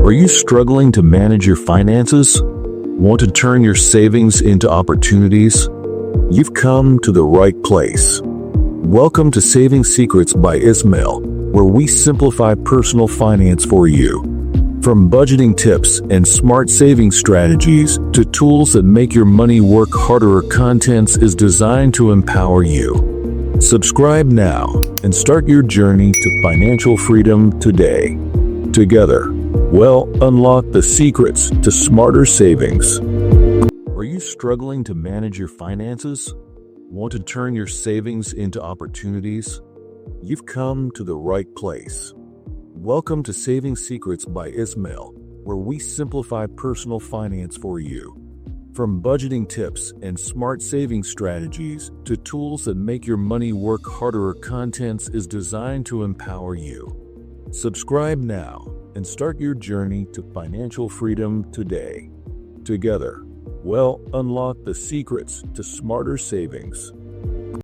Are you struggling to manage your finances? Want to turn your savings into opportunities? You've come to the right place. Welcome to Saving Secrets by Ismail, where we simplify personal finance for you. From budgeting tips and smart saving strategies to tools that make your money work harder, our content is designed to empower you. Subscribe now and start your journey to financial freedom today. Together, we'll unlock the secrets to smarter savings. Are you struggling to manage your finances? Want to turn your savings into opportunities? You've come to the right place. Welcome to Saving Secrets by Ismail, where we simplify personal finance for you. From budgeting tips and smart saving strategies to tools that make your money work harder, our content is designed to empower you. Subscribe now and start your journey to financial freedom today. Together, we'll unlock the secrets to smarter savings.